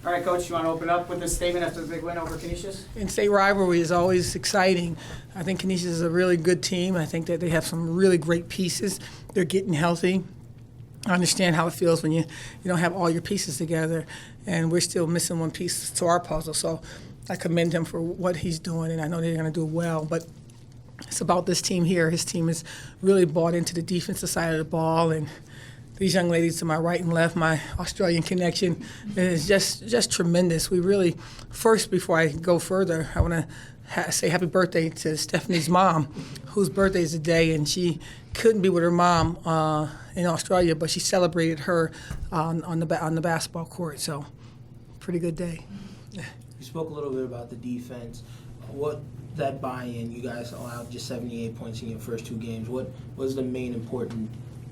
All right, Coach, you want to open up with a statement after the big win over Canisius? In-state rivalry is always exciting. I think Canisius is a really good team. I think that they have some really great pieces. They're getting healthy. I understand how it feels when you don't have all your pieces together, and we're still missing one piece to our puzzle. So I commend him for what he's doing, and I know they're going to do well. But it's about this team here. His team is really bought into the defensive side of the ball, and these young ladies to my right and left, my Australian connection, is just tremendous. We really, first, before I go further, I want to say happy birthday to Stephanie's mom, whose birthday is today, and she couldn't be with her mom in Australia, but she celebrated her on the basketball court. So, pretty good day. You spoke a little bit about the defense. What that buy-in, you guys allowed just 78 points in your first two games. What was the main important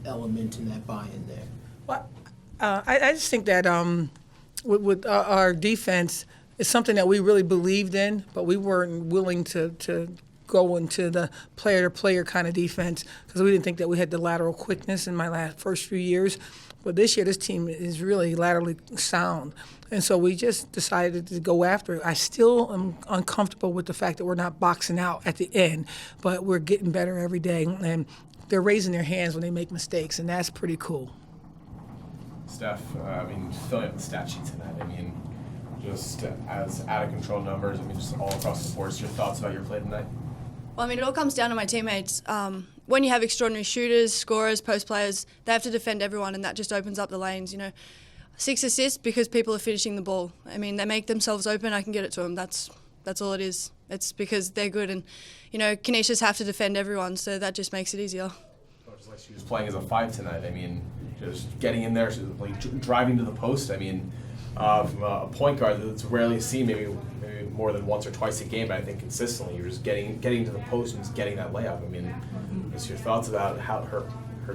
element in that buy-in there? Well, I just think that with our defense, it's something that we really believed in, but we weren't willing to go into the player-to-player kind of defense because we didn't think that we had the lateral quickness in my first few years. But this year, this team is really laterally sound. And so we just decided to go after it. I still am uncomfortable with the fact that we're not boxing out at the end, but we're getting better every day. And they're raising their hands when they make mistakes, and that's pretty cool. Steph, filling up the stat sheet tonight, just as out-of-control numbers, just all across the board. Your thoughts about your play tonight? Well, it all comes down to my teammates. When you have extraordinary shooters, scorers, post players, they have to defend everyone, and that just opens up the lanes. 6 assists because people are finishing the ball. They make themselves open. I can get it to them. That's all it is. It's because they're good, and Canisius have to defend everyone, so that just makes it easier. Just like she was playing as a 5 tonight. Just getting in there, she was driving to the post. From a point guard that's rarely seen, maybe more than once or twice a game, but I think consistently you're just getting to the post and just getting that layup. What's your thoughts about how her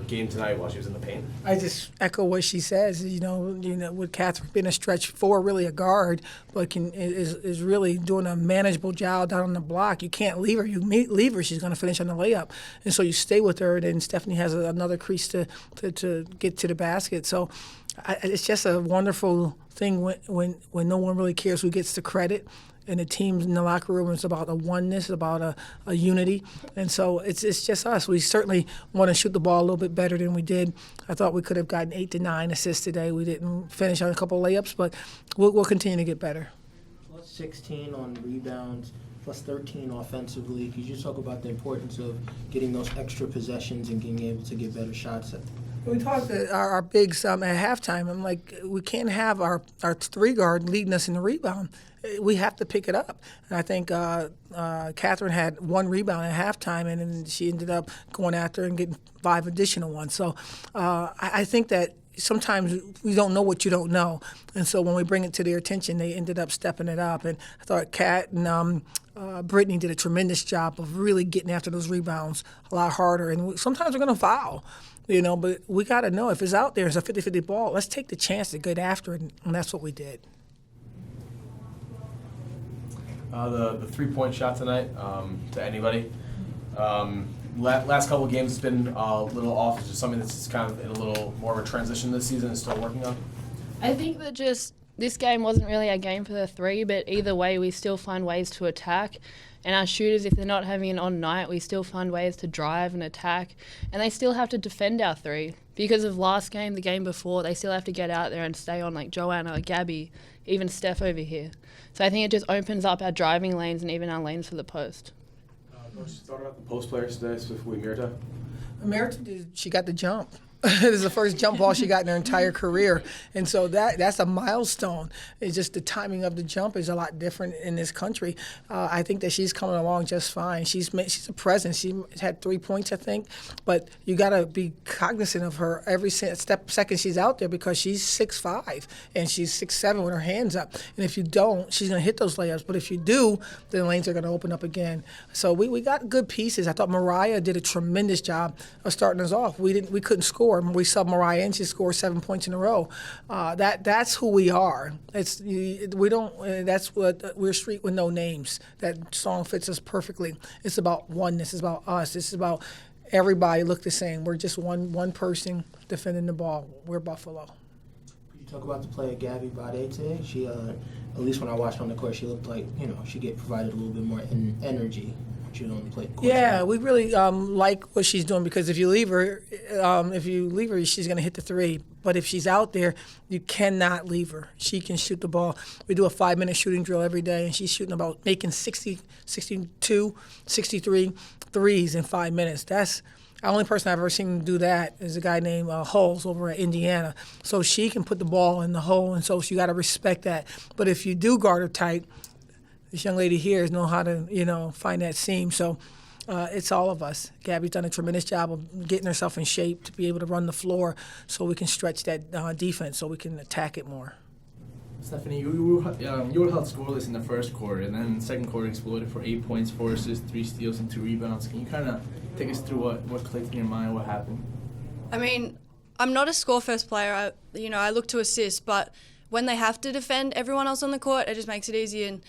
game tonight while she was in the paint? I just echo what she says. With Catherine being a stretch 4, really a guard, but is really doing a manageable job down on the block. You can't leave her. You leave her, she's going to finish on the layup, and so you stay with her. And then Stephanie has another crease to get to the basket. So it's just a wonderful thing when no one really cares who gets the credit. And the teams in the locker room, it's about a oneness, about a unity. And so it's just us. We certainly want to shoot the ball a little bit better than we did. I thought we could have gotten 8 to 9 assists today. We didn't finish on a couple of layups, but we'll continue to get better. Plus 16 on rebounds, plus 13 offensively. Could you talk about the importance of getting those extra possessions and being able to get better shots at them? We talked to our bigs at halftime. I'm like, we can't have our 3-guard leading us in the rebound. We have to pick it up. And I think Catherine had 1 rebound at halftime, and then she ended up going after and getting 5 additional ones. So I think that sometimes we don't know what you don't know. And so when we bring it to their attention, they ended up stepping it up. And I thought Kat and Brittany did a tremendous job of really getting after those rebounds a lot harder. And sometimes we're going to foul. But we got to know if it's out there, it's a 50-50 ball, let's take the chance to get after it, and that's what we did. The 3-point shot tonight, to anybody. Last couple of games, it's been a little off. Is there something that's kind of in a little more of a transition this season and still working on? I think that just this game wasn't really a game for the 3, but either way, we still find ways to attack. And our shooters, if they're not having an on night, we still find ways to drive and attack. And they still have to defend our 3. Because of last game, the game before, they still have to get out there and stay on like Joanna, Gabby, even Steph over here. So I think it just opens up our driving lanes and even our lanes for the post. Coach, thought about the post players today, specifically Mirta? Mirta, she got the jump. It was the first jump ball she got in her entire career. And so that's a milestone. It's just the timing of the jump is a lot different in this country. I think that she's coming along just fine. She's a presence. She had 3 points, I think. But you got to be cognizant of her every second she's out there because she's 6'5", and she's 6'7" with her hands up. And if you don't, she's going to hit those layups. But if you do, then the lanes are going to open up again. So we got good pieces. I thought Mariah did a tremendous job of starting us off. We couldn't score. We subbed Mariah and she scored 7 points in a row. That's who we are. That's what we're street with no names. That song fits us perfectly. It's about oneness. It's about us. It's about everybody look the same. We're just one person defending the ball. We're Buffalo. Could you talk about the player Gabby Bade today? She, at least when I watched her on the court, she looked like, she provided a little bit more energy when she was on the court. Yeah, we really like what she's doing because if you leave her, she's going to hit the three. But if she's out there, you cannot leave her. She can shoot the ball. We do a 5-minute shooting drill every day, and she's shooting making 60, 62, 63 threes in 5 minutes. That's the only person I've ever seen do that is a guy named Hulls over at Indiana. So she can put the ball in the hole, and so you got to respect that. But if you do guard her tight, this young lady here know how to, find that seam. So it's all of us. Gabby's done a tremendous job of getting herself in shape to be able to run the floor so we can stretch that defense so we can attack it more. Stephanie, you were held scoreless in the first quarter, and then in the second quarter exploded for 8 points, 4 assists, 3 steals, and 2 rebounds. Can you kind of take us through what clicked in your mind, what happened? I mean, I'm not a score-first player. I look to assist, but when they have to defend everyone else on the court, it just makes it easy. And,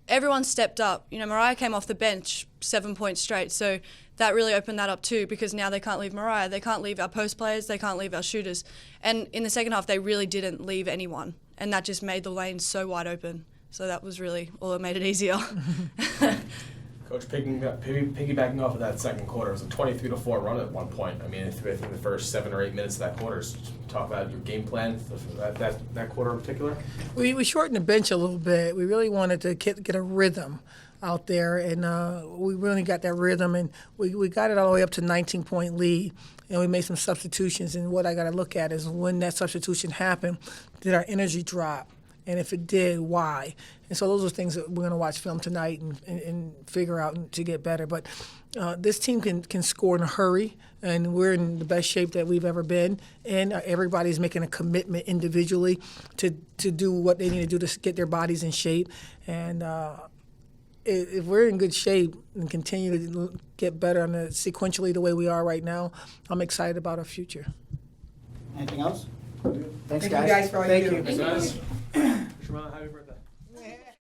everyone stepped up. Mariah came off the bench 7 points straight, so that really opened that up too because now they can't leave Mariah. They can't leave our post players. They can't leave our shooters. And in the second half, they really didn't leave anyone, and that just made the lanes so wide open. So that was really all that made it easier. Coach, piggybacking off of that second quarter, it was a 23-4 run at one point. I mean, I think the first 7 or 8 minutes of that quarter. Talk about your game plan for that quarter in particular. We shortened the bench a little bit. We really wanted to get a rhythm out there, and we really got that rhythm, and we got it all the way up to 19-point lead, and we made some substitutions. And what I got to look at is when that substitution happened, did our energy drop? And if it did, why? And so those are things that we're going to watch film tonight and figure out to get better. But this team can score in a hurry, and we're in the best shape that we've ever been. And everybody's making a commitment individually to do what they need to do to get their bodies in shape. And if we're in good shape and continue to get better on sequentially the way we are right now, I'm excited about our future. Anything else? Thanks, Thank you guys for all you do. Thanks, guys. Shimon, happy birthday.